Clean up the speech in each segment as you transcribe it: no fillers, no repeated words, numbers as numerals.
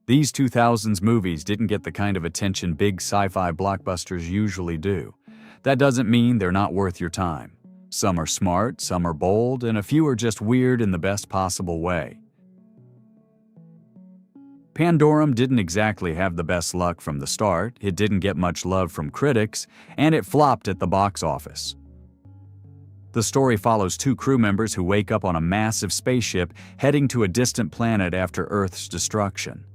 These 2000s movies didn't get the kind of attention big sci-fi blockbusters usually do. That doesn't mean they're not worth your time. Some are smart, some are bold, and a few are just weird in the best possible way. Pandorum didn't exactly have the best luck from the start, it didn't get much love from critics, and it flopped at the box office. The story follows two crew members who wake up on a massive spaceship heading to a distant planet after Earth's destruction.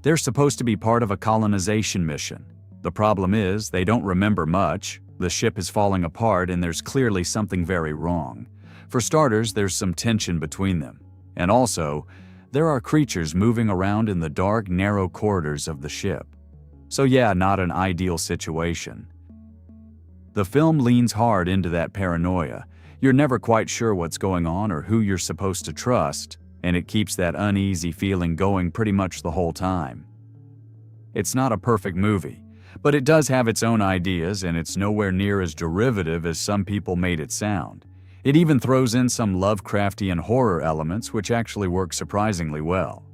They're supposed to be part of a colonization mission. The problem is, they don't remember much, the ship is falling apart and there's clearly something very wrong. For starters, there's some tension between them. And also, there are creatures moving around in the dark, narrow corridors of the ship. So yeah, not an ideal situation. The film leans hard into that paranoia. You're never quite sure what's going on or who you're supposed to trust, and it keeps that uneasy feeling going pretty much the whole time. It's not a perfect movie, but it does have its own ideas and it's nowhere near as derivative as some people made it sound. It even throws in some Lovecraftian horror elements which actually work surprisingly well.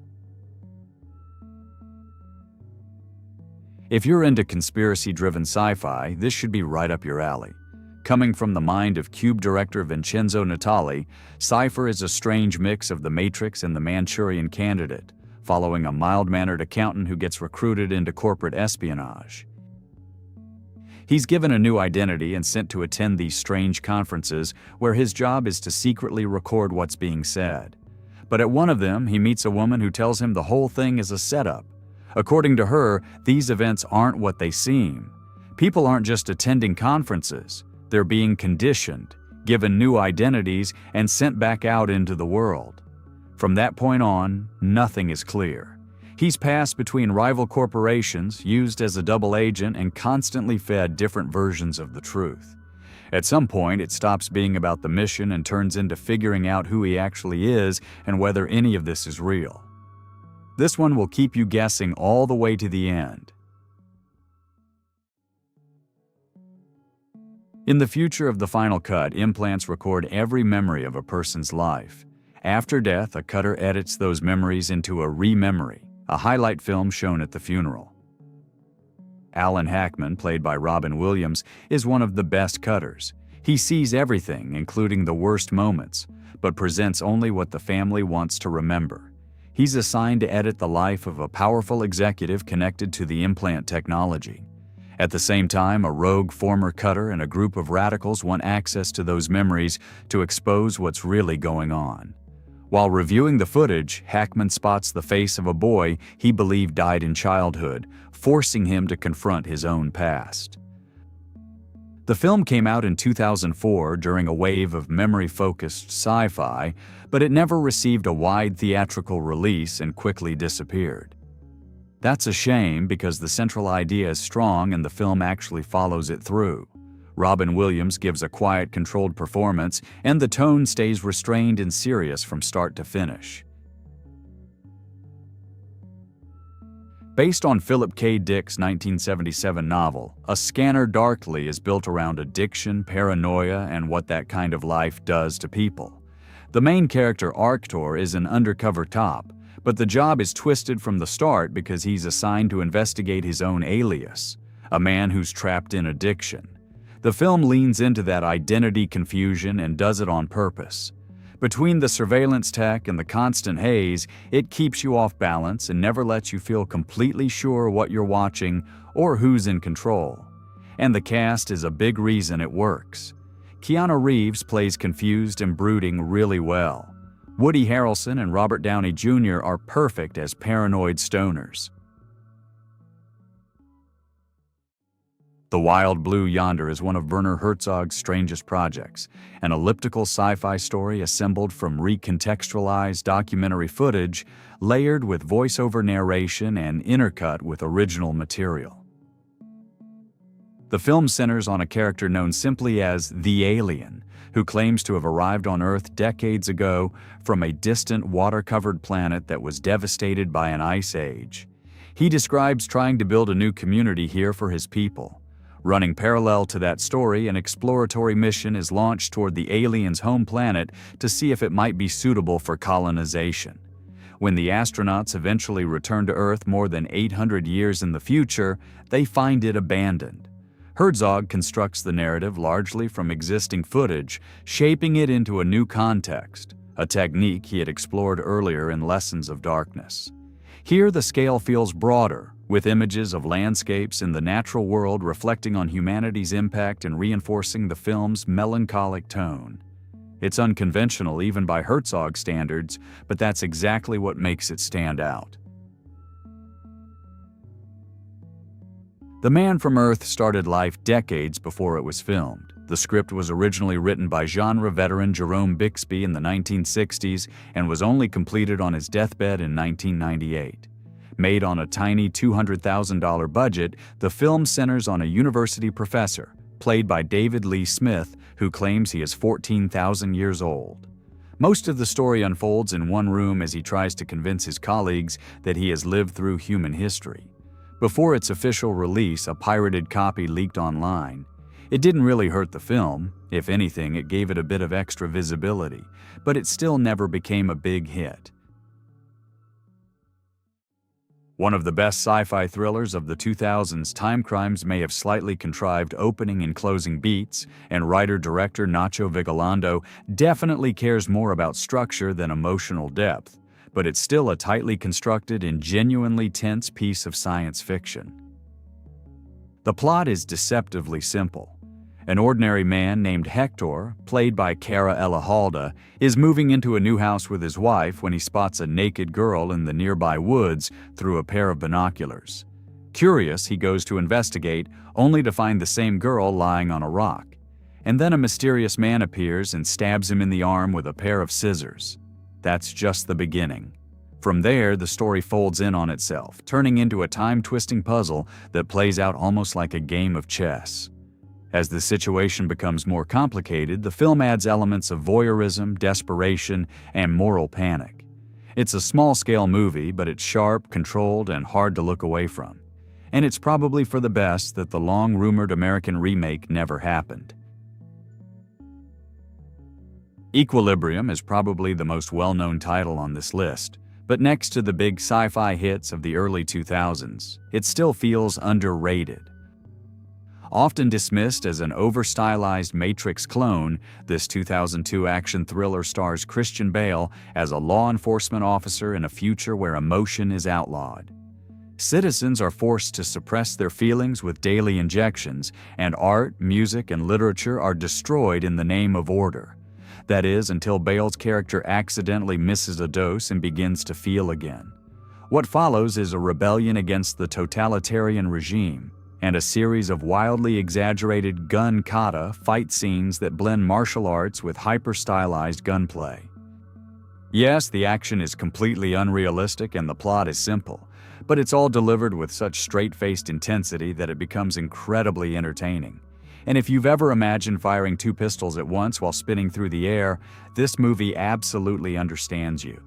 If you're into conspiracy-driven sci-fi, this should be right up your alley. Coming from the mind of Cube director Vincenzo Natali, Cypher is a strange mix of The Matrix and The Manchurian Candidate, following a mild-mannered accountant who gets recruited into corporate espionage. He's given a new identity and sent to attend these strange conferences where his job is to secretly record what's being said. But at one of them, he meets a woman who tells him the whole thing is a setup. According to her, these events aren't what they seem. People aren't just attending conferences. They're being conditioned, given new identities, and sent back out into the world. From that point on, nothing is clear. He's passed between rival corporations, used as a double agent, and constantly fed different versions of the truth. At some point, it stops being about the mission and turns into figuring out who he actually is and whether any of this is real. This one will keep you guessing all the way to the end. In the future of the final cut, implants record every memory of a person's life. After death, a cutter edits those memories into a re-memory, a highlight film shown at the funeral. Alan Hackman, played by Robin Williams, is one of the best cutters. He sees everything, including the worst moments, but presents only what the family wants to remember. He's assigned to edit the life of a powerful executive connected to the implant technology. At the same time, a rogue former cutter and a group of radicals want access to those memories to expose what's really going on. While reviewing the footage, Hackman spots the face of a boy he believed died in childhood, forcing him to confront his own past. The film came out in 2004 during a wave of memory-focused sci-fi, but it never received a wide theatrical release and quickly disappeared. That's a shame because the central idea is strong and the film actually follows it through. Robin Williams gives a quiet, controlled performance, and the tone stays restrained and serious from start to finish. Based on Philip K. Dick's 1977 novel, A Scanner Darkly is built around addiction, paranoia, and what that kind of life does to people. The main character, Arctor, is an undercover cop, but the job is twisted from the start because he's assigned to investigate his own alias, a man who's trapped in addiction. The film leans into that identity confusion and does it on purpose. Between the surveillance tech and the constant haze, it keeps you off balance and never lets you feel completely sure what you're watching or who's in control. And the cast is a big reason it works. Keanu Reeves plays confused and brooding really well. Woody Harrelson and Robert Downey Jr. are perfect as paranoid stoners. The Wild Blue Yonder is one of Werner Herzog's strangest projects, an elliptical sci-fi story assembled from recontextualized documentary footage, layered with voiceover narration and intercut with original material. The film centers on a character known simply as the Alien, who claims to have arrived on Earth decades ago from a distant water-covered planet that was devastated by an ice age. He describes trying to build a new community here for his people. Running parallel to that story, an exploratory mission is launched toward the alien's home planet to see if it might be suitable for colonization. When the astronauts eventually return to Earth more than 800 years in the future, they find it abandoned. Herzog constructs the narrative largely from existing footage, shaping it into a new context, a technique he had explored earlier in Lessons of Darkness. Here the scale feels broader, with images of landscapes in the natural world reflecting on humanity's impact and reinforcing the film's melancholic tone. It's unconventional even by Herzog standards, but that's exactly what makes it stand out. The Man from Earth started life decades before it was filmed. The script was originally written by genre veteran Jerome Bixby in the 1960s and was only completed on his deathbed in 1998. Made on a tiny $200,000 budget, the film centers on a university professor, played by David Lee Smith, who claims he is 14,000 years old. Most of the story unfolds in one room as he tries to convince his colleagues that he has lived through human history. Before its official release, a pirated copy leaked online. It didn't really hurt the film. If anything, it gave it a bit of extra visibility, but it still never became a big hit. One of the best sci-fi thrillers of the 2000s, Timecrimes may have slightly contrived opening and closing beats, and writer-director Nacho Vigalondo definitely cares more about structure than emotional depth, but it's still a tightly constructed and genuinely tense piece of science fiction. The plot is deceptively simple. An ordinary man named Hector, played by Cara Elahalda, is moving into a new house with his wife when he spots a naked girl in the nearby woods through a pair of binoculars. Curious, he goes to investigate, only to find the same girl lying on a rock. And then a mysterious man appears and stabs him in the arm with a pair of scissors. That's just the beginning. From there, the story folds in on itself, turning into a time-twisting puzzle that plays out almost like a game of chess. As the situation becomes more complicated, the film adds elements of voyeurism, desperation, and moral panic. It's a small-scale movie, but it's sharp, controlled, and hard to look away from. And it's probably for the best that the long-rumored American remake never happened. Equilibrium is probably the most well-known title on this list, but next to the big sci-fi hits of the early 2000s, it still feels underrated. Often dismissed as an over-stylized Matrix clone, this 2002 action thriller stars Christian Bale as a law enforcement officer in a future where emotion is outlawed. Citizens are forced to suppress their feelings with daily injections, and art, music, and literature are destroyed in the name of order. That is, until Bale's character accidentally misses a dose and begins to feel again. What follows is a rebellion against the totalitarian regime, and a series of wildly exaggerated gun-kata fight scenes that blend martial arts with hyper-stylized gunplay. Yes, the action is completely unrealistic and the plot is simple, but it's all delivered with such straight-faced intensity that it becomes incredibly entertaining. And if you've ever imagined firing two pistols at once while spinning through the air, this movie absolutely understands you.